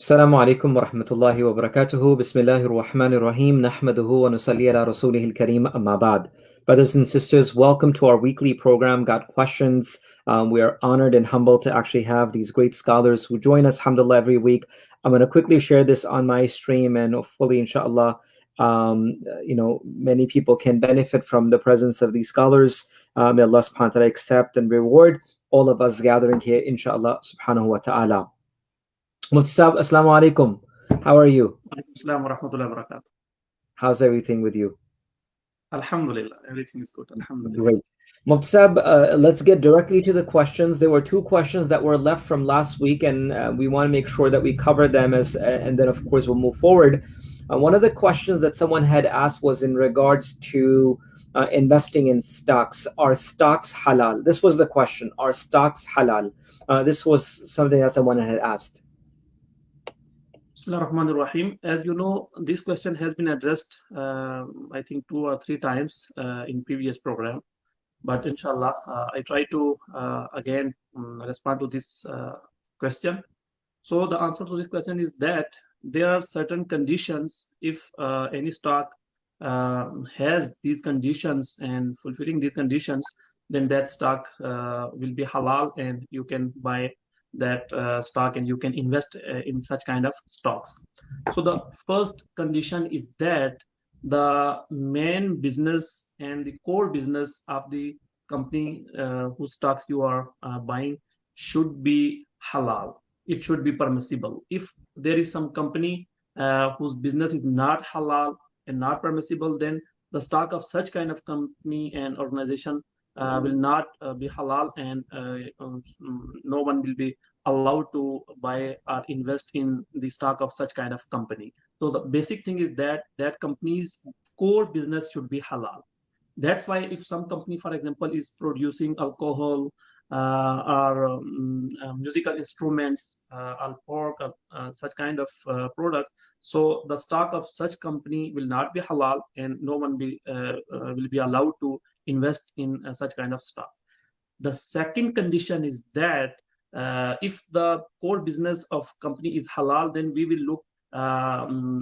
السلام عليكم ورحمة الله وبركاته. بسم الله الرحمن الرحيم. نحمده ونصلي على رسوله الكريم. أما بعد. Brothers and sisters, welcome to our weekly program, Got Questions. We are honored and humbled to actually have these great scholars who join us, alhamdulillah, every week. I'm going to quickly share this on my stream, and hopefully, inshallah, many people can benefit from the presence of these scholars. May Allah subhanahu wa ta'ala accept and reward all of us gathering here, inshallah, subhanahu wa ta'ala. Mufti Sahib, assalamu alaikum. How are you? Assalamu warahmatullahi wabarakatuh. How's everything with you? Alhamdulillah, everything is good. Alhamdulillah. Great. Mufti Sahib, let's get directly to the questions. There were two questions that were left from last week, and we want to make sure that we cover them and then of course we'll move forward. One of the questions that someone had asked was in regards to investing in stocks. Are stocks halal? This was the question. Are stocks halal? This was something that someone had asked. Bismillahirrahmanirrahim. As you know, this question has been addressed, I think 2 or 3 times in previous program. But inshallah, I try to again respond to this question. So the answer to this question is that there are certain conditions. If any stock has these conditions and fulfilling these conditions, then that stock will be halal, and you can buy that stock and you can invest in such kind of stocks. So the first condition is that the main business and the core business of the company whose stocks you are buying should be halal. It should be permissible. If there is some company whose business is not halal and not permissible, then the stock of such kind of company and organization will not be halal, and no one will be allowed to buy or invest in the stock of such kind of company. So the basic thing is that that company's core business should be halal. That's why if some company, for example, is producing alcohol or musical instruments, or pork, such kind of products, so the stock of such company will not be halal, and no one will be allowed to invest in such kind of stock. The second condition is that if the core business of company is halal, then we will look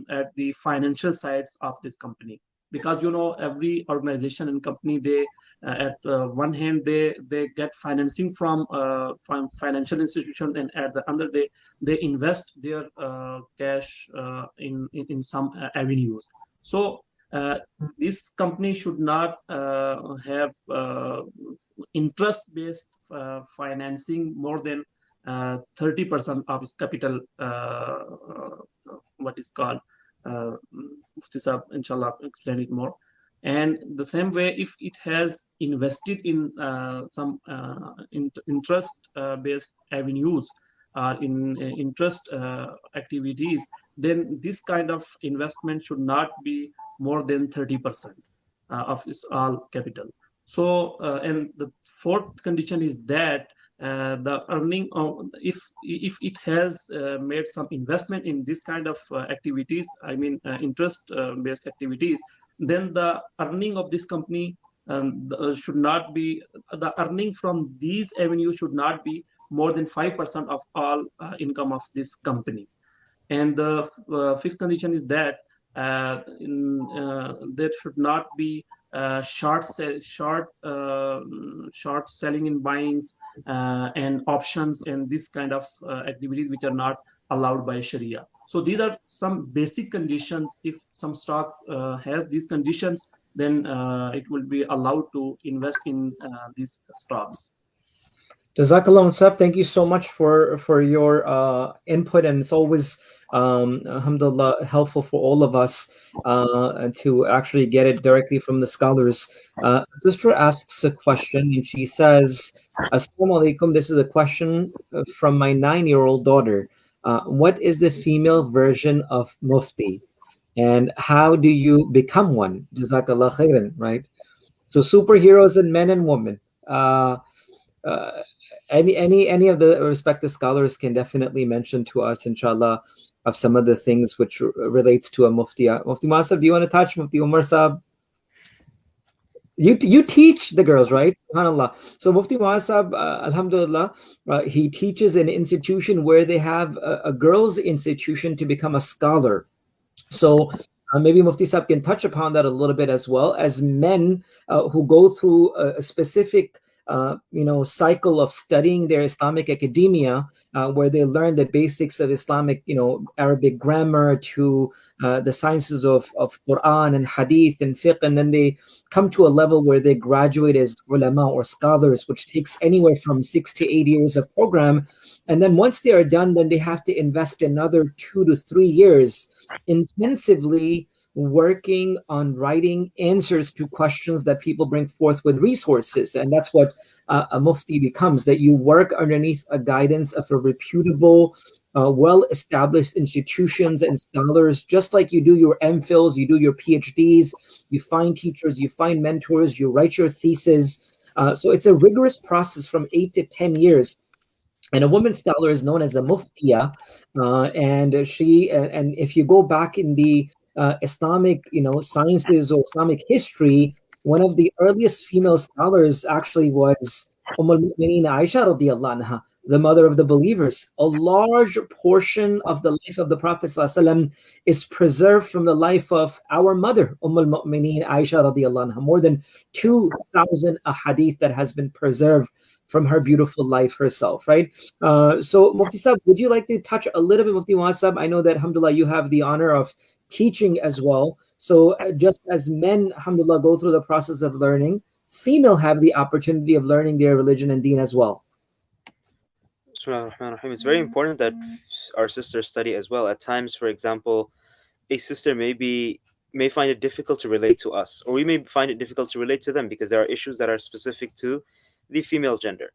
at the financial sides of this company, because you know every organization and company, they at one hand they get financing from financial institutions, and at the other they invest their cash in some avenues. So this company should not have interest-based financing more than 30% of its capital, what is called, Mufti Sahib, inshallah, explain it more. And the same way, if it has invested in some interest-based avenues, in interest activities, then this kind of investment should not be more than 30% of its all capital. So, and the fourth condition is that the earning of, if it has made some investment in this kind of activities, I mean interest-based activities, then the earning of this company should not be, the earning from these avenues should not be more than 5% of all income of this company. And the fifth condition is that there should not be short selling in buyings and options and this kind of activities which are not allowed by Sharia. So these are some basic conditions. If some stock has these conditions, then it will be allowed to invest in these stocks. Jazakallah Musab, thank you so much for your input, and it's always alhamdulillah helpful for all of us to actually get it directly from the scholars. Sister asks a question, and she says, Assalamu alaikum, this is a question from my 9-year-old daughter. What is the female version of Mufti, and how do you become one? Jazakallah khairan, right? So superheroes and men and women. Any of the respected scholars can definitely mention to us, inshallah, of some of the things which relates to a mufti. Mufti Masab, do you want to touch Mufti Umer Sahib? You teach the girls, right? Subhanallah. So Mufti Muhammad, Alhamdulillah, he teaches in an institution where they have a girls' institution to become a scholar. So maybe Mufti Sahib can touch upon that a little bit, as well as men who go through a specific cycle of studying their Islamic academia, where they learn the basics of Islamic, Arabic grammar to the sciences of Quran and Hadith and fiqh, and then they come to a level where they graduate as ulama or scholars, which takes anywhere from 6 to 8 years of program. And then once they are done, then they have to invest another 2 to 3 years intensively working on writing answers to questions that people bring forth with resources. And that's what a mufti becomes, that you work underneath a guidance of a reputable, well-established institutions and scholars, just like you do your MPhils, you do your PhDs, you find teachers, you find mentors, you write your thesis. So it's a rigorous process from 8 to 10 years. And a woman scholar is known as a muftiya, and she and if you go back in the Islamic sciences or Islamic history, one of the earliest female scholars actually was al-Mu'mineen Aisha radiallahu anha, the mother of the believers. A large portion of the life of the Prophet ﷺ is preserved from the life of our mother al-Mu'mineen Aisha radiallahu anha. More than 2,000 ahadith that has been preserved from her beautiful life herself, right? So Mufti Sahib, would you like to touch a little bit, Mufti Sahib? I know that, alhamdulillah, you have the honor of teaching as well. So just as men, alhamdulillah, go through the process of learning, female have the opportunity of learning their religion and deen as well. It's very important that our sisters study as well. At times, for example, a sister may find it difficult to relate to us, or we may find it difficult to relate to them because there are issues that are specific to the female gender.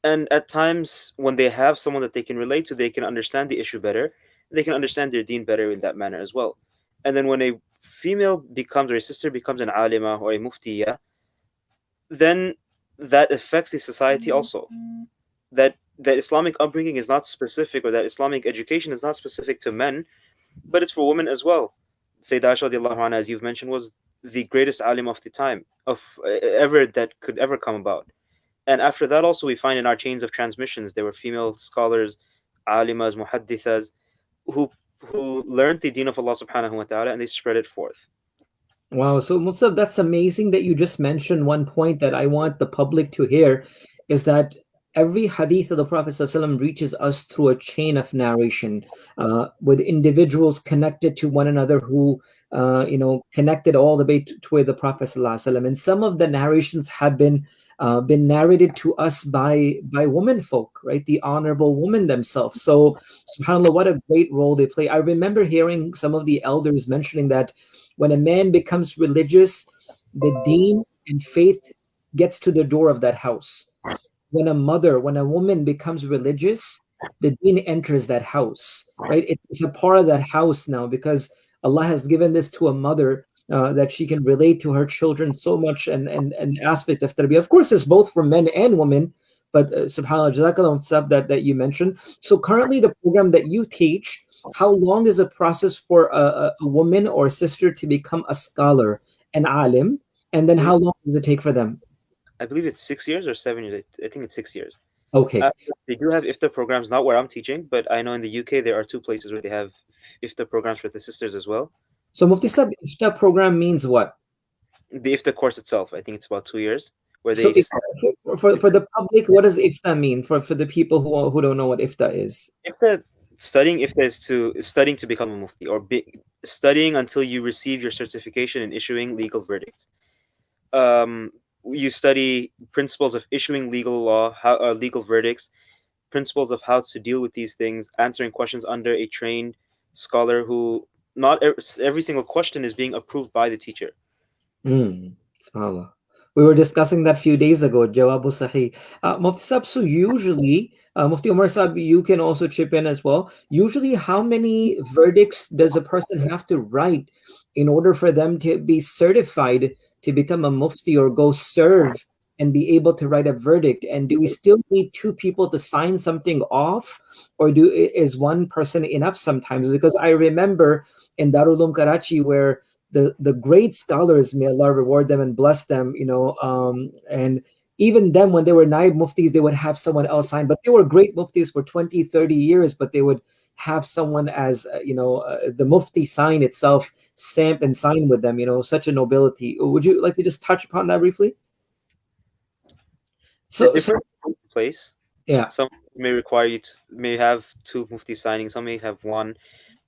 And at times, when they have someone that they can relate to, they can understand the issue better. They can understand their deen better in that manner as well. And then when a female becomes, or a sister becomes an alima or a muftiya, then that affects the society also. That Islamic upbringing is not specific, or that Islamic education is not specific to men, but it's for women as well. Sayyidah Aisha radiallahu anha, as you've mentioned, was the greatest alim of the time, of ever that could ever come about. And after that also, we find in our chains of transmissions, there were female scholars, alimas, muhaddithas, who learned the deen of Allah subhanahu wa ta'ala, and they spread it forth. Wow. So Musab, that's amazing that you just mentioned one point that I want the public to hear, is that every hadith of the Prophet ﷺ reaches us through a chain of narration, with individuals connected to one another who, connected all the way to where the Prophet ﷺ. And some of the narrations have been narrated to us by women folk, right? The honorable women themselves. So, subhanAllah, what a great role they play. I remember hearing some of the elders mentioning that when a man becomes religious, the deen and faith gets to the door of that house. When a woman becomes religious, the deen enters that house, right? It's a part of that house now, because Allah has given this to a mother, that she can relate to her children so much, and an aspect of tarbiyah. Of course, it's both for men and women, but subhanAllah, jazakallah that you mentioned. So currently the program that you teach, how long is the process for a woman or a sister to become a scholar, an alim, and then how long does it take for them? I believe it's 6 years or 7 years. I think it's 6 years. Okay. They do have iftar programs, not where I'm teaching, but I know in the UK there are 2 places where they have iftar programs for the sisters as well. So Mufti Sahib, iftar program means what? The iftar course itself, I think it's about 2 years. Where So they for the public, what does iftar mean? For the people who don't know what iftar is? Studying is studying to become a mufti, or studying until you receive your certification in issuing legal verdicts. You study principles of issuing legal law, legal verdicts, principles of how to deal with these things, answering questions under a trained scholar who not every single question is being approved by the teacher. SubhanAllah. We were discussing that a few days ago, Jawabu Sahih. Mufti Sahib, so usually, Mufti Umer Sahib, you can also chip in as well. Usually, how many verdicts does a person have to write in order for them to be certified to become a mufti or go serve and be able to write a verdict? And do we still need 2 people to sign something off, or is one person enough sometimes? Because I remember in Darul Uloom Karachi, where the great scholars, may Allah reward them and bless them, and even them, when they were naib muftis, they would have someone else sign, but they were great muftis for 20, 30 years, but they would have someone as the mufti sign itself, stamp and sign with them, such a nobility. Would you like to just touch upon that briefly? So different place. Yeah. Some may require may have 2 mufti signing, some may have 1,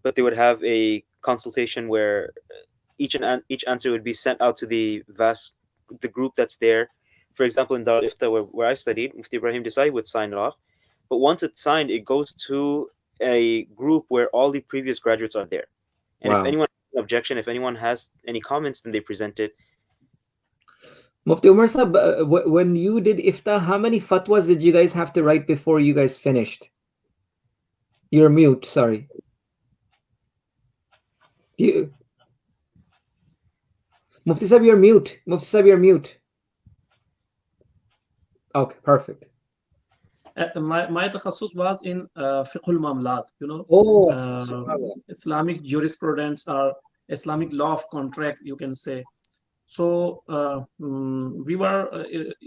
but they would have a consultation where each answer would be sent out to the group that's there. For example, in Dar Ifta, where I studied, Mufti Ibrahim Desai would sign it off. But once it's signed, it goes to a group where all the previous graduates are there. And if anyone has an objection, if anyone has any comments, then they present it. Mufti Umer Sahib, when you did Ifta, how many fatwas did you guys have to write before you guys finished? You're mute, sorry. Mufti Sahib, you're mute. Mufti Sahib, you're mute. Okay, perfect. My takhasus was in fiqhul mamlat, Islamic jurisprudence or Islamic law of contract, you can say. So we were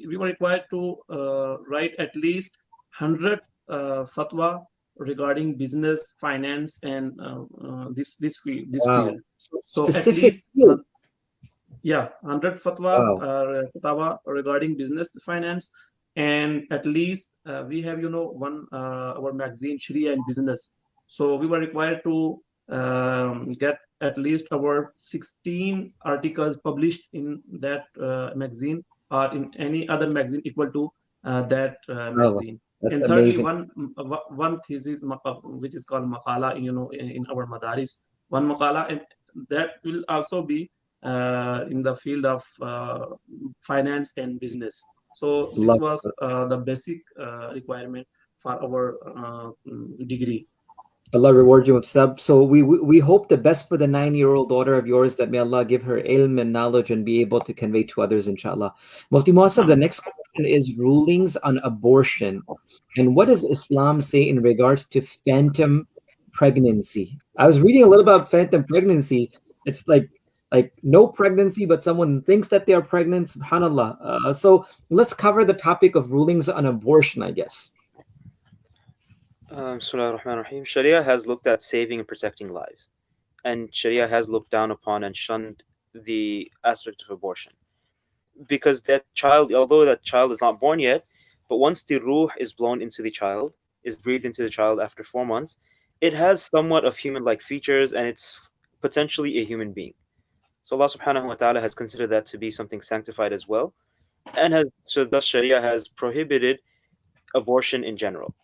required to write at least 100 fatwa regarding business, finance, and this field. So specific at least 100 fatwa regarding business, finance, and at least we have one our magazine Sharia and Business. So we were required to get at least our 16 articles published in that magazine or in any other magazine equal to that magazine. That's and thirdly, amazing. one thesis which is called maqala in our madaris, one maqala, and that will also be in the field of finance and business. So this was the basic requirement for our degree. Allah reward you, Mufti. So we hope the best for the 9-year-old daughter of yours, that may Allah give her ilm and knowledge and be able to convey to others, inshallah. Mufti Muhassab, the next question is rulings on abortion. And what does Islam say in regards to phantom pregnancy? I was reading a little about phantom pregnancy. It's like no pregnancy, but someone thinks that they are pregnant, subhanallah. So let's cover the topic of rulings on abortion, I guess. Sharia has looked at saving and protecting lives, and Sharia has looked down upon and shunned the aspect of abortion, because that child, although that child is not born yet, but once the ruh is blown into the child, is breathed into the child after 4 months, it has somewhat of human-like features, and it's potentially a human being. So Allah subhanahu wa ta'ala has considered that to be something sanctified as well, and thus Sharia has prohibited abortion in general.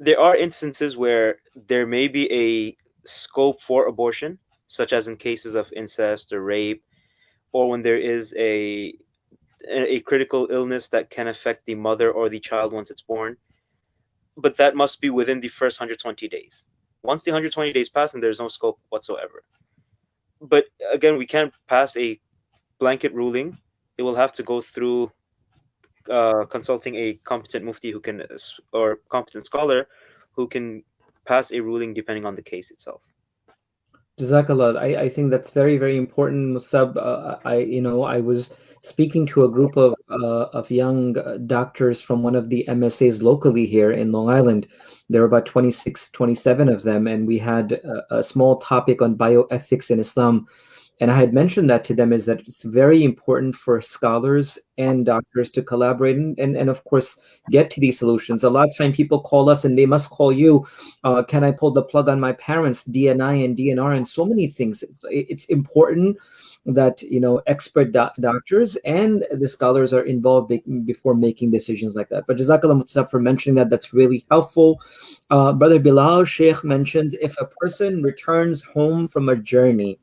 There are instances where there may be a scope for abortion, such as in cases of incest or rape, or when there is a critical illness that can affect the mother or the child once it's born. But that must be within the first 120 days. Once the 120 days pass, and there's no scope whatsoever. But again, we can't pass a blanket ruling. It will have to go through consulting a competent mufti or competent scholar who can pass a ruling depending on the case itself. Jazakallah. I think that's very, very important, Musab. I was speaking to a group of young doctors from one of the MSAs locally here in Long Island. There were about 26, 27 of them, and we had a small topic on bioethics in Islam. And I had mentioned that to them, is that it's very important for scholars and doctors to collaborate and of course, get to these solutions. A lot of time people call us and they must call you. Can I pull the plug on my parents, DNI and DNR and so many things. It's important that, expert doctors and the scholars are involved before making decisions like that. But Jazakallah Mutsab for mentioning that. That's really helpful. Brother Bilal Sheikh mentions, if a person returns home from a journey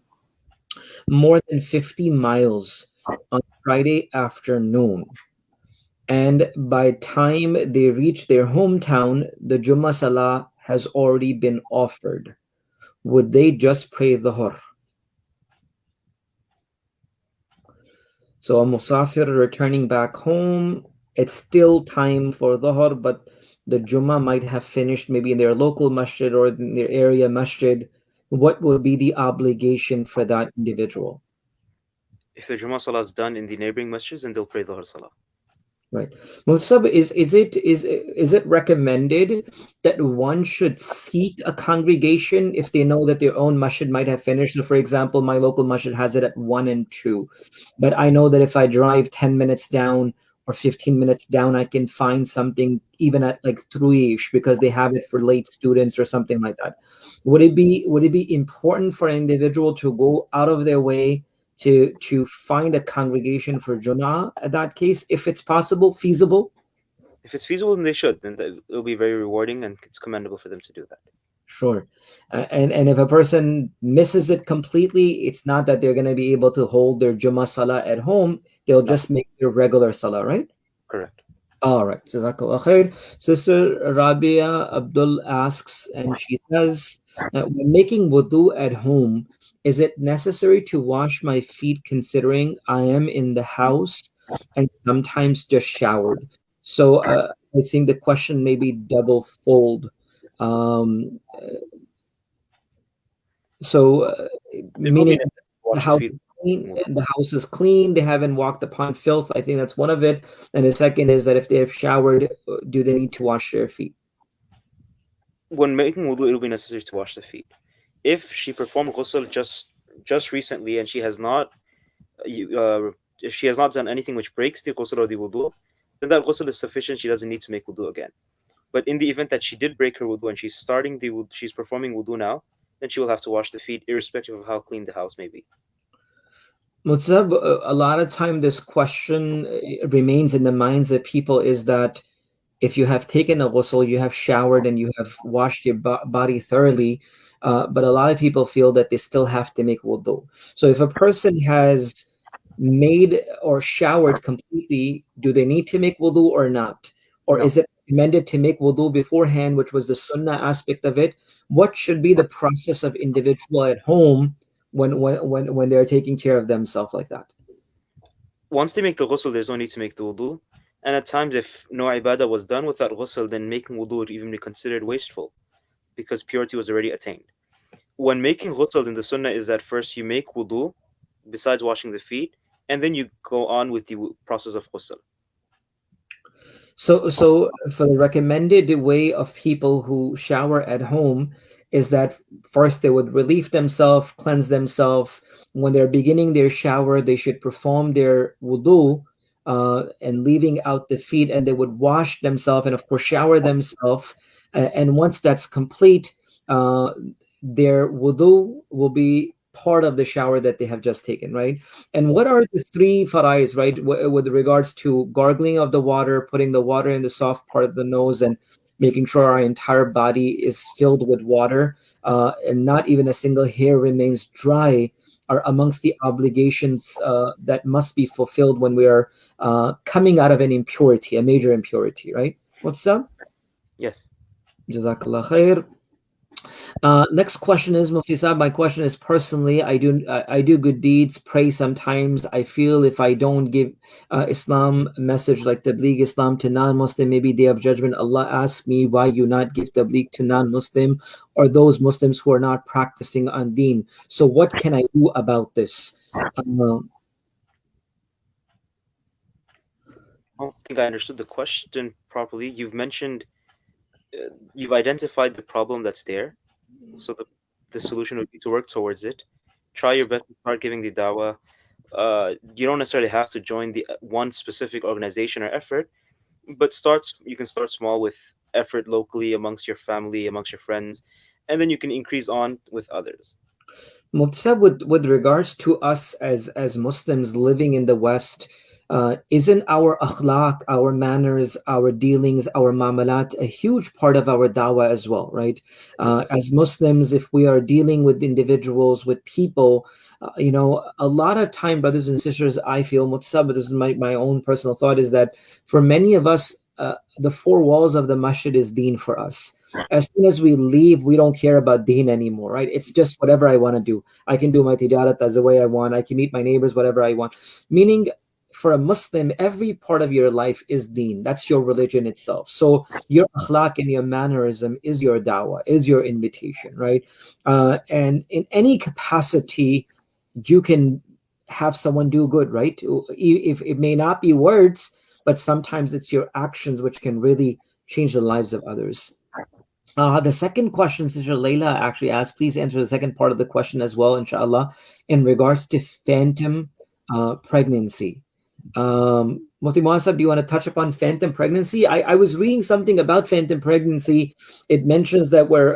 more than 50 miles on Friday afternoon, and by time they reach their hometown, the Jummah Salah has already been offered, would they just pray Dhuhr? So a Musafir returning back home, it's still time for Dhuhr, but the Jummah might have finished maybe in their local masjid or in their area masjid. What would be the obligation for that individual? If the Jummah Salah is done in the neighboring masjids, then they'll pray Dhuhr Salah. Right. Musab, is it recommended that one should seek a congregation if they know that their own masjid might have finished? So for example, my local masjid has it at 1 and 2. But I know that if I drive 10 minutes down or 15 minutes down, I can find something even at like 3ish because they have it for late students or something like that. Would it be important for an individual to go out of their way to find a congregation for Jummah at that case, if it's possible, feasible? If it's feasible, then they should. Then it'll be very rewarding, and it's commendable for them to do that. Sure. And if a person misses it completely, it's not that they're going to be able to hold their Jummah Salah at home. They'll No, just make their regular Salah, right? correct. All right. Jazakallah khair. Sister Rabia Abdul asks, and she says, when making wudu at home, is it necessary to wash my feet considering I am in the house and sometimes just showered? So I think the question may be double fold. Um, so It will be meaning necessary to the wash the house feet. is clean, the house is clean, they haven't walked upon filth. I think that's one of it. And the second is that if they have showered, do they need to wash their feet? When making wudu, it will be necessary to wash the feet. If she performed ghusl just recently and if she has not done anything which breaks the ghusl or the wudu, then that ghusl is sufficient. She doesn't need to make wudu again. But in the event that she did break her wudu and she's performing wudu now, then she will have to wash the feet, irrespective of how clean the house may be. Mutzab, a lot of time this question remains in the minds of people is that if you have taken a ghusl, you have showered and you have washed your body thoroughly, but a lot of people feel that they still have to make wudu. So if a person has made or showered completely, do they need to make wudu or not? Or No. is it recommended to make wudu beforehand, which was the sunnah aspect of it? What should be the process of individual at home when they're taking care of themselves like that? Once they make the ghusl, there's no need to make the wudu. And at times, if no ibadah was done with that ghusl, then making wudu would even be considered wasteful because purity was already attained. When making ghusl in the sunnah is that first you make wudu, besides washing the feet, and then you go on with the process of ghusl. So for the recommended way of people who shower at home is that first they would relieve themselves, cleanse themselves. When they're beginning their shower, they should perform their wudu and leaving out the feet, and they would wash themselves and of course shower themselves. And once that's complete, uh, their wudu will be part of the shower that they have just taken, right? And what are the three farais, right, with regards to gargling of the water, putting the water in the soft part of the nose, and making sure our entire body is filled with water, and not even a single hair remains dry, are amongst the obligations that must be fulfilled when we are coming out of an impurity, a major impurity, right? What's up? Yes. Jazakallah khair. Next question is, Mufti Sahib, my question is personally, I do good deeds, pray sometimes. I feel if I don't give Islam message like Tabligh Islam to non-Muslim, maybe Day of Judgment, Allah asks me, why you not give Tabligh to non-Muslim or those Muslims who are not practicing on Deen? So what can I do about this? I don't think I understood the question properly. You've identified the problem that's there, so the solution would be to work towards it. Try your best to start giving the dawah. You don't necessarily have to join the one specific organization or effort, but you can start small with effort locally amongst your family, amongst your friends, and then you can increase on with others. Muqtab, with regards to us as Muslims living in the West, isn't our akhlaq, our manners, our dealings, our mamalat a huge part of our dawah as well, right? As Muslims, if we are dealing with individuals, with people, a lot of time, brothers and sisters, I feel, Muqtab, this is my own personal thought, is that for many of us, the four walls of the masjid is deen for us. As soon as we leave, we don't care about deen anymore, right? It's just whatever I want to do. I can do my tijarat as the way I want. I can meet my neighbors, whatever I want. Meaning, for a Muslim, every part of your life is deen. That's your religion itself. So your akhlaq and your mannerism is your dawah, is your invitation, right? And in any capacity, you can have someone do good, right? If it may not be words, but sometimes it's your actions which can really change the lives of others. The second question, Sister Layla actually asked, please answer the second part of the question as well, inshallah, in regards to phantom pregnancy. Mufti Muhammad, do you want to touch upon phantom pregnancy? I was reading something about phantom pregnancy. It mentions that we're,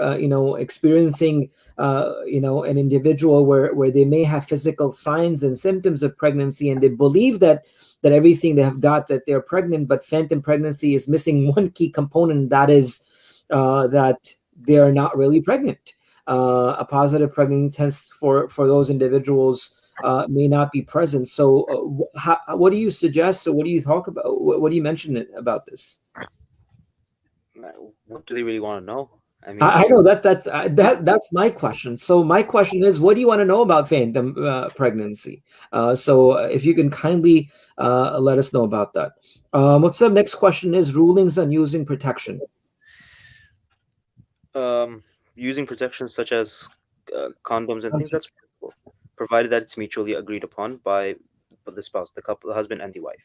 experiencing, an individual where they may have physical signs and symptoms of pregnancy, and they believe that everything they have got, that they're pregnant, but phantom pregnancy is missing one key component, that is that they are not really pregnant. A positive pregnancy test for those individuals may not be present. So, what do you suggest, or what do you talk about? What do you mention about this? What do they really want to know? I mean, I know that's my question. So my question is, what do you want to know about phantom pregnancy? So if you can kindly let us know about that. What's the next question is rulings on using protection. Using protection such as condoms and things, that's possible, provided that it's mutually agreed upon by the spouse, the couple, the husband and the wife.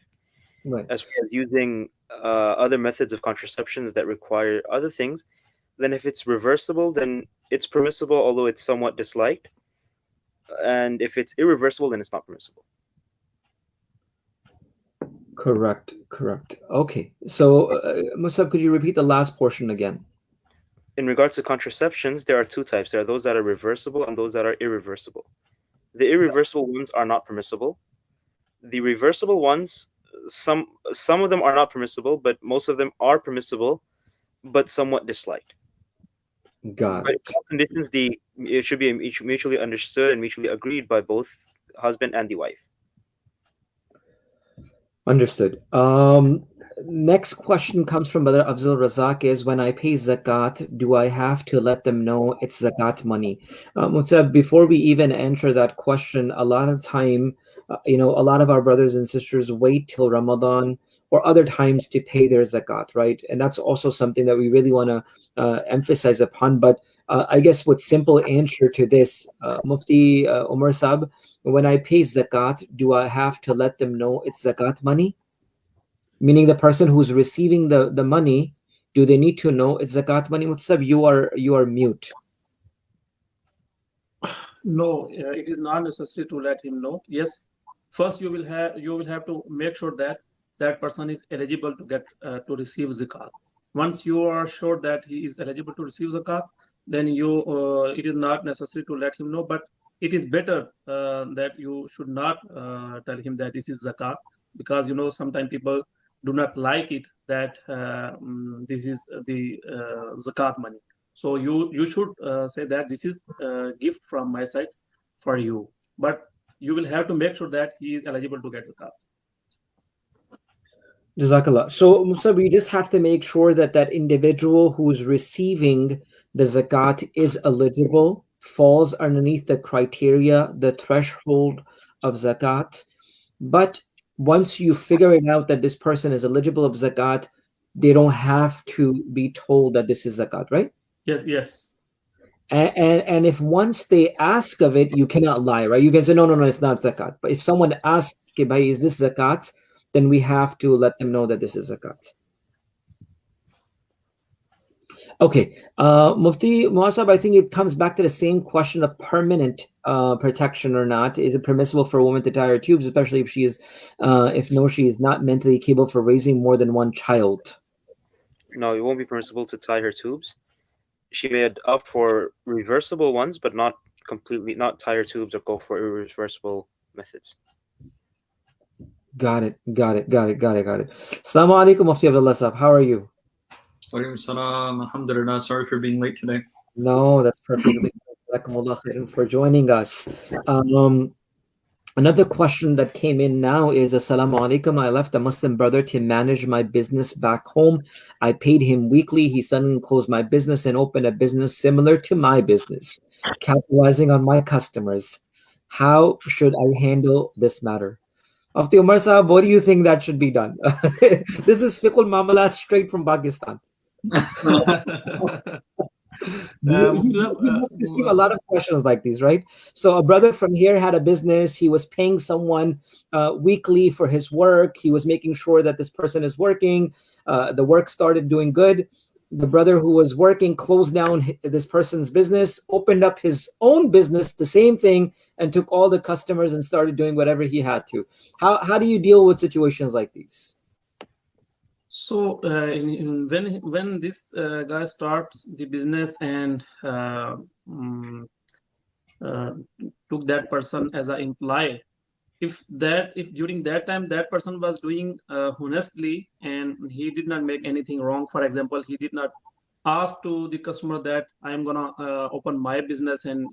Right. As far as using other methods of contraceptions that require other things, then if it's reversible, then it's permissible, although it's somewhat disliked. And if it's irreversible, then it's not permissible. Correct. Okay. So, Musab, could you repeat the last portion again? In regards to contraceptions, there are two types. There are those that are reversible and those that are irreversible. The irreversible ones are not permissible. The reversible ones, some of them are not permissible, but most of them are permissible, but somewhat disliked. Got it. But in all conditions, it should be mutually understood and mutually agreed by both husband and the wife. Understood. Next question comes from Brother Afzal Razak is, when I pay zakat, do I have to let them know it's zakat money? Mutsab, before we even answer that question, a lot of time, a lot of our brothers and sisters wait till Ramadan or other times to pay their zakat, right? And that's also something that we really want to emphasize upon. But I guess what simple answer to this, Mufti Umer Sahib, when I pay zakat, do I have to let them know it's zakat money? Meaning the person who's receiving the money, do they need to know it's zakat money? Mutsab, you are mute. No, it is not necessary to let him know. Yes, first you will have to make sure that person is eligible to get to receive zakat. Once you are sure that he is eligible to receive zakat, then it is not necessary to let him know. But it is better that you should not tell him that this is zakat, because sometimes people do not like it that this is the zakat money. So you should say that this is a gift from my side for you, but you will have to make sure that he is eligible to get zakat. Jazakallah. So Musa, we just have to make sure that individual who's receiving the zakat is eligible, falls underneath the criteria, the threshold of zakat. But once you figure it out that this person is eligible of zakat, they don't have to be told that this is zakat, right? Yes. And if once they ask of it, you cannot lie, right? You can say, no, it's not zakat. But if someone asks, okay, is this zakat? Then we have to let them know that this is zakat. Okay, Mufti Muhammad, I think it comes back to the same question of permanent protection or not. Is it permissible for a woman to tie her tubes, especially if she is not mentally capable for raising more than one child? No, it won't be permissible to tie her tubes. She may opt for reversible ones, but not tie her tubes or go for irreversible methods. Got it. Assalamu alaikum, Mufti Abdullah Sahib. How are you? Walaikum salam. Alhamdulillah. Sorry for being late today. No, that's perfectly good. For joining us. Another question that came in now is, Assalamu alaikum. I left a Muslim brother to manage my business back home. I paid him weekly. He suddenly closed my business and opened a business similar to my business, capitalizing on my customers. How should I handle this matter? Mufti Umer Sahib, what do you think that should be done? This is Fiqhul Mamalat straight from Pakistan. You must receive a lot of questions like these, right? So a brother from here had a business. He was paying someone weekly for his work. He was making sure that this person is working. The work started doing good. The brother who was working closed down this person's business, opened up his own business, the same thing, and took all the customers and started doing whatever he had to. How do you deal with situations like these? So when this guy starts the business and took that person as an employee, if during that time that person was doing honestly and he did not make anything wrong, for example, he did not ask to the customer that I'm gonna open my business and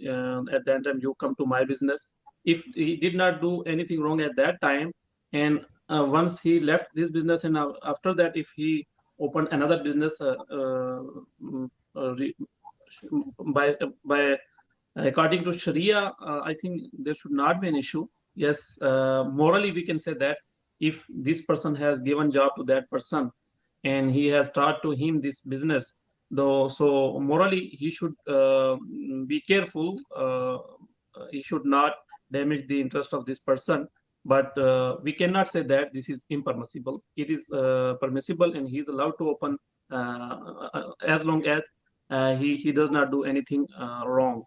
at that time you come to my business. If he did not do anything wrong at that time, and once he left this business and after that if he opened another business mm, by according to Sharia, I think there should not be an issue. Yes, morally we can say that if this person has given job to that person and he has taught to him this business, though, so morally he should be careful. He should not damage the interest of this person. But we cannot say that this is impermissible. It is permissible, and he is allowed to open as long as he does not do anything wrong.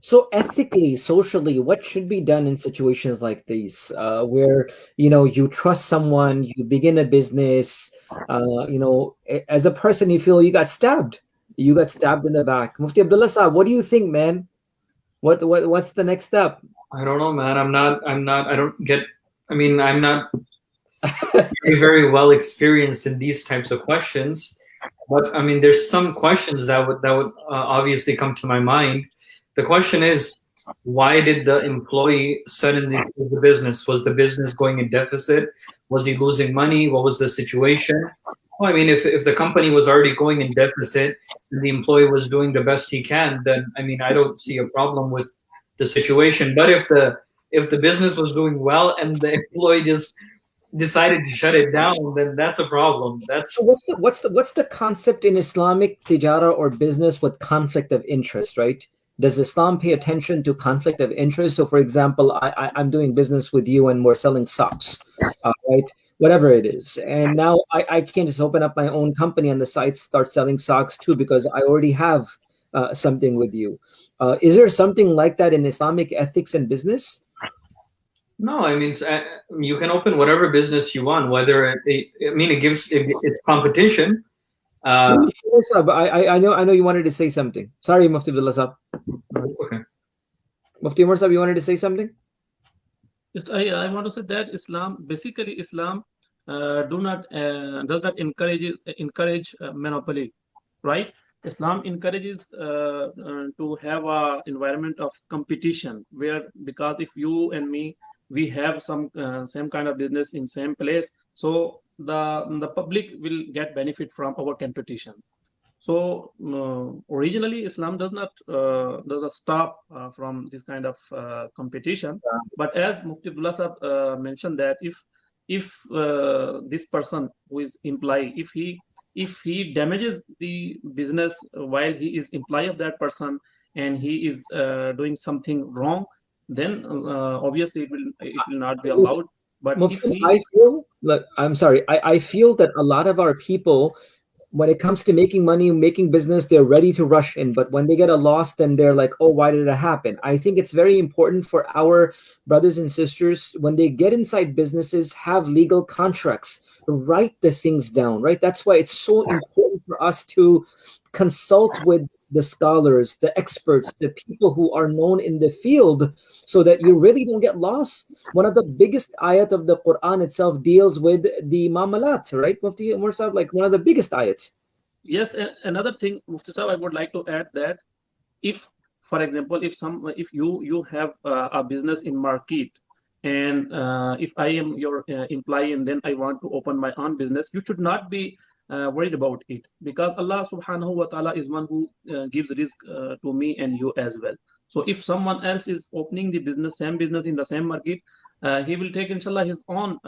So ethically, socially, what should be done in situations like these, where you trust someone, you begin a business, as a person you feel you got stabbed in the back. Mufti Abdullah Sahib, what do you think, man? What's the next step? I don't know, man. I'm not. I don't get. I mean, I'm not very well experienced in these types of questions. But I mean, there's some questions that would obviously come to my mind. The question is, why did the employee suddenly leave the business? Was the business going in deficit? Was he losing money? What was the situation? Well, I mean, if the company was already going in deficit and the employee was doing the best he can, then I mean, I don't see a problem with the situation. But if the business was doing well and the employee just decided to shut it down, then that's a problem. So what's the concept in Islamic tijara or business with conflict of interest, right? Does Islam pay attention to conflict of interest? So, for example, I'm doing business with you and we're selling socks, right? Whatever it is. And now I can't just open up my own company on the site, start selling socks too, because I already have something with you. Is there something like that in Islamic ethics and business? No, I mean, you can open whatever business you want, whether it's competition. I know you wanted to say something. Sorry, Mufti Abdullah Sahib. Okay. Mufti Umer Sahib, you wanted to say something? Yes, I want to say that Islam does not encourage monopoly, right? Islam encourages to have an environment of competition because if you and me we have some same kind of business in same place, so the public will get benefit from our competition. So originally Islam does not stop from this kind of competition. But as Mufti Abdullah Sahib mentioned that if this person who is employee, if he damages the business while he is employee of that person and he is doing something wrong, then obviously it will not be allowed. But I'm sorry, I feel that a lot of our people, when it comes to making money, making business, they're ready to rush in. But when they get a loss, then they're like, oh, why did it happen? I think it's very important for our brothers and sisters, when they get inside businesses, have legal contracts, write the things down, right? That's why it's so important for us to consult with the scholars, the experts, the people who are known in the field, so that you really don't get lost. One of the biggest ayat of the Quran itself deals with the mamalat, right, Mufti Umer Sahib? Like one of the biggest ayats. Yes, another thing, Mufti Sahib, I would like to add that if, for example, if you have a business in market, and if I am your employee and then I want to open my own business, you should not be worried about it, because Allah subhanahu wa ta'ala is one who gives risk to me and you as well. So if someone else is opening the same business in the same market, he will take inshallah his own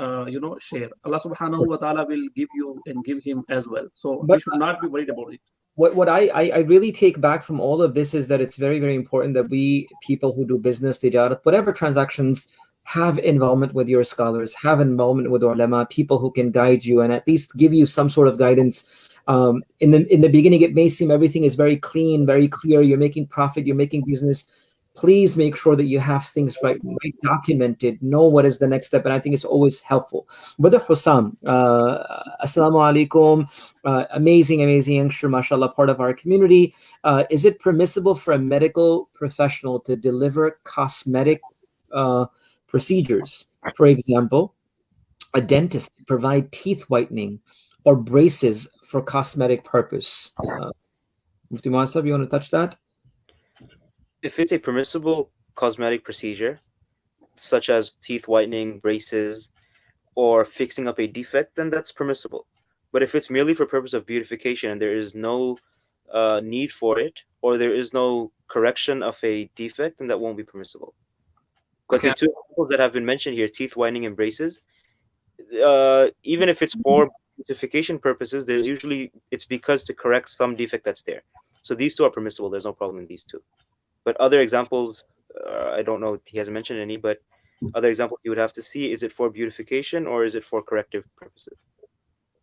share. Allah subhanahu wa ta'ala will give you and give him as well. So he should not be worried about it. what I really take back from all of this is that it's very, very important that we, people who do business, tijarat, whatever transactions, have involvement with your scholars, have involvement with ulama, people who can guide you and at least give you some sort of guidance. In the beginning, it may seem everything is very clean, very clear. You're making profit, you're making business. Please make sure that you have things right documented, know what is the next step, and I think it's always helpful. Brother Hussam, assalamu alaikum. Amazing youngster, mashallah, part of our community. Is it permissible for a medical professional to deliver cosmetic procedures? For example, a dentist provide teeth whitening or braces for cosmetic purpose. Mufti Umer Abbasi, you want to touch that? If it's a permissible cosmetic procedure, such as teeth whitening, braces, or fixing up a defect, then that's permissible. But if it's merely for purpose of beautification and there is no need for it, or there is no correction of a defect, then that won't be permissible. But Okay. the two examples that have been mentioned here, teeth whitening and braces, even if it's for beautification purposes, there's usually, it's because to correct some defect that's there. So these two are permissible. There's no problem in these two. But other examples, I don't know, he hasn't mentioned any, but other examples you would have to see, is it for beautification or is it for corrective purposes?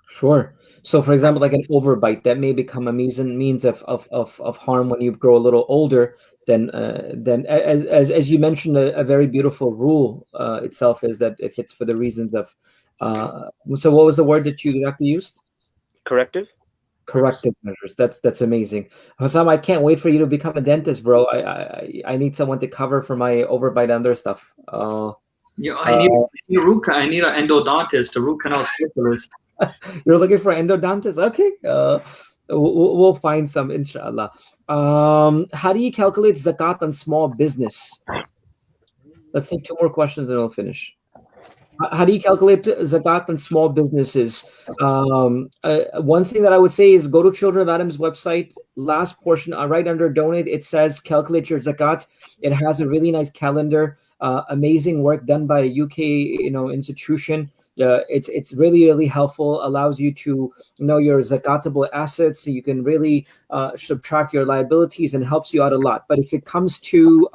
Sure. So, for example, like an overbite that may become a means of harm when you grow a little older. Then as you mentioned, a very beautiful rule itself is that if it's for the reasons of, so what was the word that you exactly used? Corrective? Corrective measures. That's amazing. Hussam, I can't wait for you to become a dentist, bro. I need someone to cover for my overbite and other stuff. Yeah, I need I need an endodontist, a root canal specialist. You're looking for endodontist? Okay. We'll find some, inshallah. How do you calculate zakat on small business? Let's take 2 more questions and we'll finish. How do you calculate zakat on small businesses? One thing that I would say is go to Children of Adam's website. Last portion, right under donate, it says calculate your zakat. It has a really nice calendar. Amazing work done by a UK, institution. It's really helpful. Allows you to know your zakatable assets, so you can really subtract your liabilities, and helps you out a lot. But if it comes to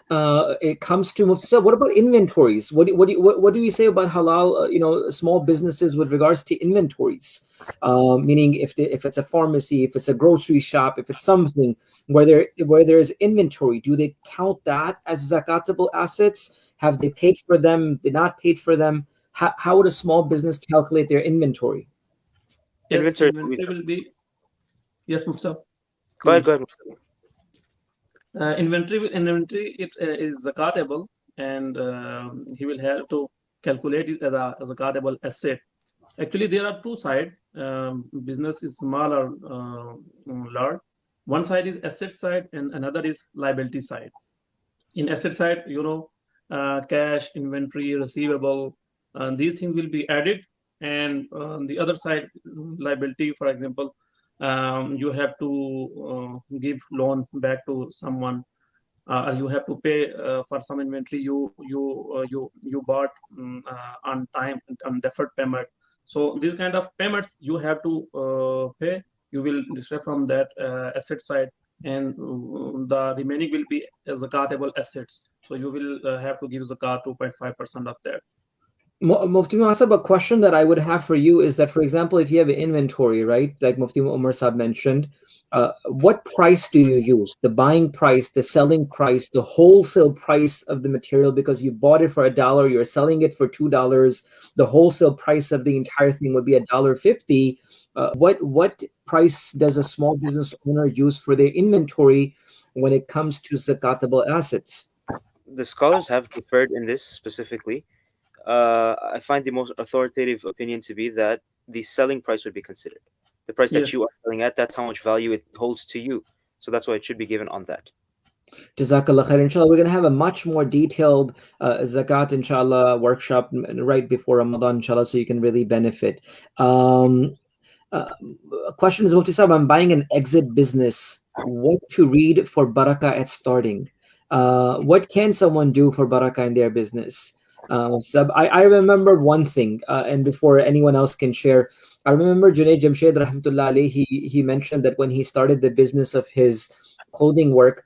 Mufti Sahib, what about inventories? What do you say about halal, small businesses with regards to inventories? Meaning if it's a pharmacy, if it's a grocery shop, if it's something where there is inventory, do they count that as zakatable assets? Have they paid for them? They not paid for them? How would a small business calculate their inventory? Yes, Inventory. inventory will be. Yes, Mufti Sahib. Go ahead. Inventory it is zakatable, and he will have to calculate it as a zakatable asset. Actually, there are two sides. Business is small or large. One side is asset side, and another is liability side. In asset side, cash, inventory, receivable, these things will be added, and on the other side, liability, for example, you have to give loan back to someone. You have to pay for some inventory you bought on time, on deferred payment. So these kind of payments you have to pay. You will distract from that asset side, and the remaining will be zakatable assets. So you will have to give zakat 2.5% of that. Mufti Umer Abbasi, a question that I would have for you is that, for example, if you have an inventory, right, like Mufti Umer Sahib mentioned, what price do you use? The buying price, the selling price, the wholesale price of the material, because you bought it for $1, you're selling it for $2. The wholesale price of the entire thing would be $1.50. What price does a small business owner use for their inventory when it comes to zakatable assets? The scholars have differed in this specifically. I find the most authoritative opinion to be that the selling price would be considered. The price that you are selling at, that's how much value it holds to you. So that's why it should be given on that. Jazakallah khair. Inshallah, we're going to have a much more detailed zakat, inshallah, workshop right before Ramadan, inshallah, so you can really benefit. Question is, Mufti Sahib, I'm buying an exit business. What to read for barakah at starting? What can someone do for barakah in their business? I remember one thing, and before anyone else can share, I remember Junaid Jamshed rahmatullah alayhi, he mentioned that when he started the business of his clothing work,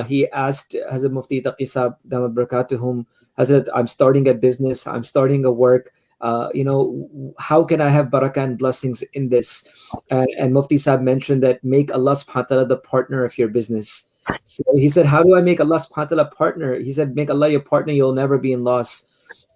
he asked Hazrat Mufti Taqi Sahib Dhamma Barakatuhum, Hazrat, I'm starting a business, I'm starting a work. How can I have barakah and blessings in this? And Mufti Sahib mentioned that make Allah subhanahu wa ta'ala the partner of your business. So he said, how do I make Allah subhanahu wa ta'ala partner? He said, make Allah your partner, you'll never be in loss.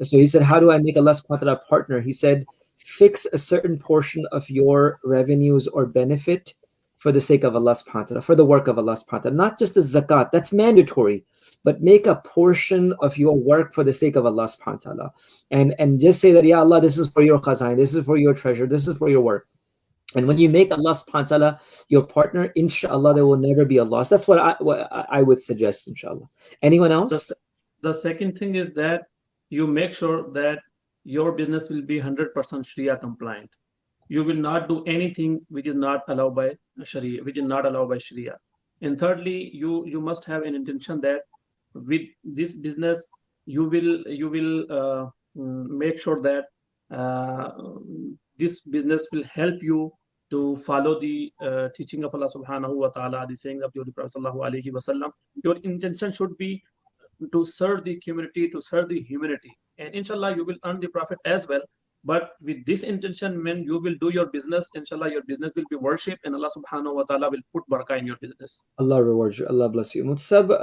So he said, how do I make Allah subhanahu wa ta'ala partner? He said, fix a certain portion of your revenues or benefit for the sake of Allah subhanahu wa ta'ala, for the work of Allah subhanahu wa ta'ala. Not just the zakat, that's mandatory, but make a portion of your work for the sake of Allah subhanahu wa ta'ala. And just say that, Ya Allah, this is for your khazain, this is for your treasure, this is for your work. And when you make Allah subhanahu wa ta'ala your partner, inshallah, there will never be a loss. That's what I would suggest, inshallah. Anyone else? The second thing is that you make sure that your business will be 100% Sharia compliant. You will not do anything which is not allowed by Sharia, which is not allowed by Sharia. And thirdly, you must have an intention that with this business, you will make sure that this business will help you to follow the teaching of Allah subhanahu wa ta'ala, the saying of the Holy Prophet sallallahu alaihi wasallam. Your intention should be to serve the community, to serve the humanity. And inshallah, you will earn the profit as well. But with this intention, when you will do your business, inshallah, your business will be worship, and Allah subhanahu wa ta'ala will put barakah in your business. Allah rewards you. Allah bless you. Mutsab,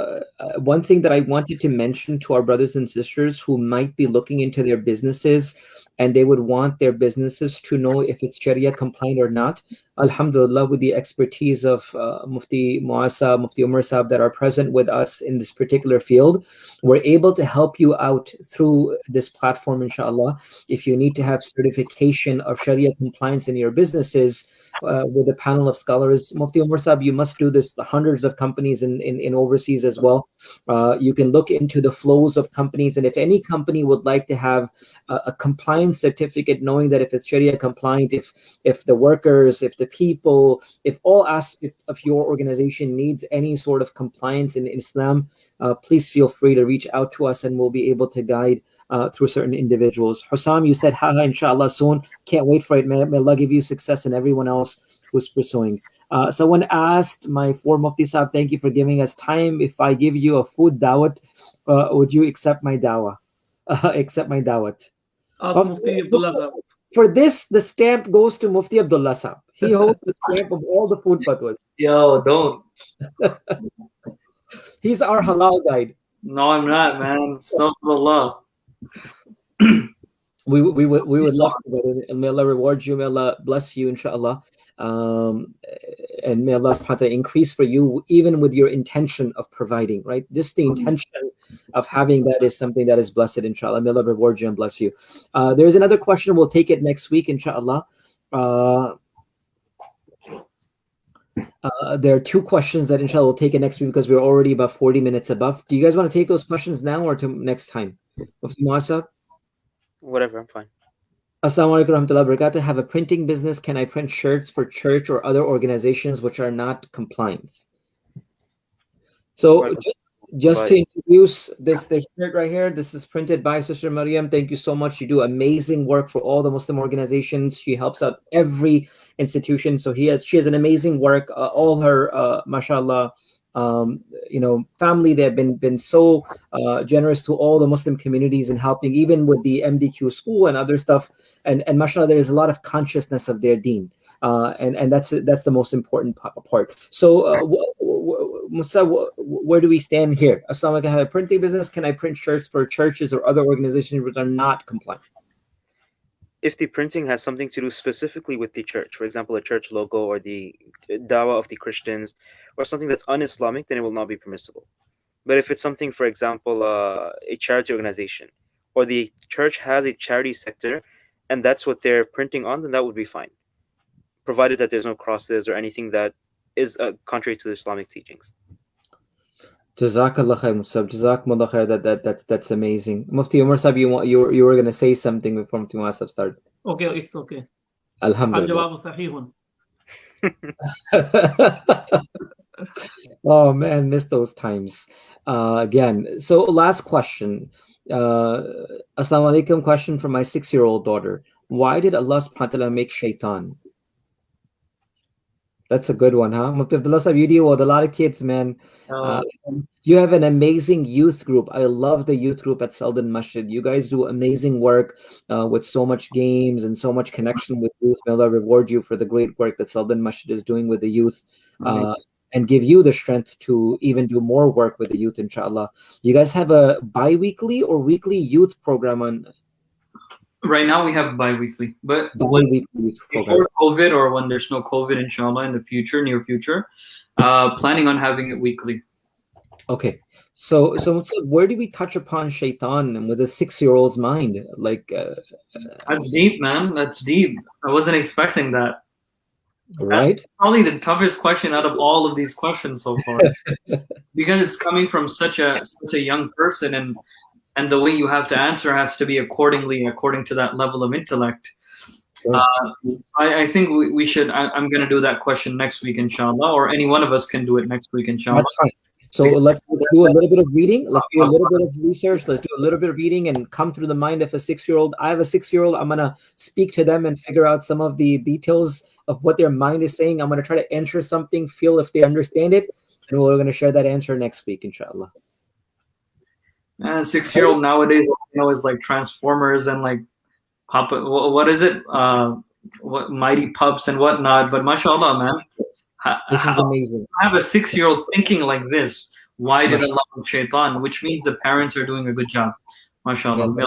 one thing that I wanted to mention to our brothers and sisters who might be looking into their businesses and they would want their businesses to know if it's Sharia compliant or not. Alhamdulillah, with the expertise of Mufti Muasa, Mufti Umer Sahib that are present with us in this particular field, we're able to help you out through this platform, inshallah. If you need to have certification of Sharia compliance in your businesses, with a panel of scholars, Mufti Umer Sahib, you must do this. The hundreds of companies in overseas as well. You can look into the flows of companies, and if any company would like to have a compliance certificate, knowing that if it's Sharia compliant, if the workers, if the people, if all aspects of your organization needs any sort of compliance in Islam, please feel free to reach out to us, and we'll be able to guide through certain individuals. Hussam, you said haha, inshallah soon. Can't wait for it. May Allah give you success and everyone else who's pursuing. Someone asked my former Mufti Sahib, thank you for giving us time. If I give you a food dawat, would you accept my dawah? Accept my dawat? Mufti Abdullah Sahib. For this, the stamp goes to Mufti Abdullah Sahib. He holds the stamp of all the food fatwas. Yo, don't. He's our halal guide. No, I'm not, man. Astaghfirullah. We would love to, brother. And may Allah reward you, may Allah bless you, inshallah. And may Allah subhanahu wa ta'ala increase for you, even with your intention of providing, right? Just the intention of having that is something that is blessed, inshallah. May Allah reward you and bless you. There's another question. We'll take it next week, inshallah. There are two questions that inshallah we'll take it next week because we're already about 40 minutes above. Do you guys want to take those questions now or to next time? Mufti Muasa? Whatever, I'm fine. Assalamu alaikum warahmatullahi wabarakatuh. Have a printing business. Can I print shirts for church or other organizations which are not compliance? So just to introduce this shirt right here, this is printed by Sister Maryam. Thank you so much. You do amazing work for all the Muslim organizations. She helps out every institution. So she has an amazing work. All her mashallah, family, they have been so generous to all the Muslim communities and helping, even with the MDQ school and other stuff. And mashallah, there is a lot of consciousness of their deen. And that's the most important part. So Musa, where do we stand here? Assalamu alaikum. I have a printing business. Can I print shirts for churches or other organizations which are not compliant? If the printing has something to do specifically with the church, for example, a church logo or the dawah of the Christians, or something that's un-Islamic, then it will not be permissible. But if it's something, for example, a charity organization, or the church has a charity sector, and that's what they're printing on, then that would be fine, provided that there's no crosses or anything that is contrary to the Islamic teachings. Jazakallah khair, Musab. Jazakumullah khair. That's amazing. Mufti Umer Sahib, you were going to say something before Mufti Muasa started. Okay, it's okay. Alhamdulillah. Oh man, missed those times. Again, so last question. Assalamu alaikum. Question from my 6-year-old daughter. Why did Allah subhanahu wa ta'ala make shaitan? That's a good one, huh? Mufti Abdullah Sahib, you deal with a lot of kids, man. You have an amazing youth group. I love the youth group at Selden Masjid. You guys do amazing work with so much games and so much connection with youth. May Allah reward you for the great work that Selden Masjid is doing with the youth, and give you the strength to even do more work with the youth, inshallah. You guys have a bi-weekly or weekly youth program on? Right now we have bi-weekly, but before COVID or when there's no COVID, inshallah, in the future, near future, planning on having it weekly. Okay, so where do we touch upon shaitan with a 6-year-old's mind? Like, that's deep, man. That's deep. I wasn't expecting that. Right? That's probably the toughest question out of all of these questions so far, because it's coming from such a young person, and the way you have to answer has to be according to that level of intellect. Sure. I think we should. I'm going to do that question next week, inshallah, or any one of us can do it next week, inshallah. That's fine. So let's do a little bit of reading. Let's do a little bit of research. Let's do a little bit of reading and come through the mind of a 6-year-old. I have a 6-year-old. I'm going to speak to them and figure out some of the details of what their mind is saying. I'm going to try to answer something, feel if they understand it, and we're going to share that answer next week, inshallah. 6-year-old nowadays, is like Transformers and like Papa. What is it? What Mighty Pups and whatnot. But mashallah, man. This is amazing. I have a 6-year-old thinking like this. Why did Allah make shaitan? Which means the parents are doing a good job. MashaAllah.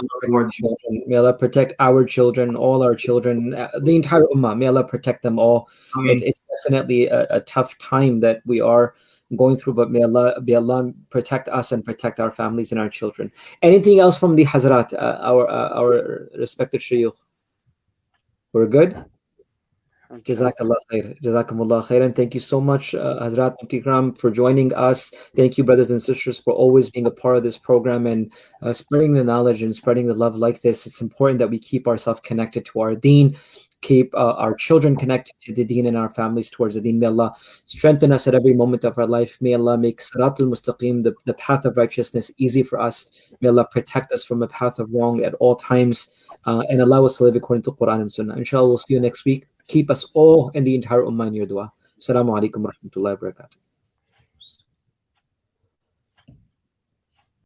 May Allah protect our children, all our children, the entire ummah. May Allah protect them all. It's definitely a tough time that we are going through, but may Allah protect us and protect our families and our children. Anything else from the Hazrat, our respected Shaykh? We're good? Jazakallah khair. Jazakumullah khairan. Thank you so much, Hazrat Mufti Ikram, for joining us. Thank you, brothers and sisters, for always being a part of this program and spreading the knowledge and spreading the love like this. It's important that we keep ourselves connected to our deen, keep our children connected to the deen and our families towards the deen. May Allah strengthen us at every moment of our life. May Allah make Sirat al-Mustaqim, the path of righteousness, easy for us. May Allah protect us from a path of wrong at all times, and allow us to live according to Quran and Sunnah. Inshallah, we'll see you next week. Keep us all and the entire ummah in your dua. Assalamu alaikum wa rahmatullahi wa barakatuh.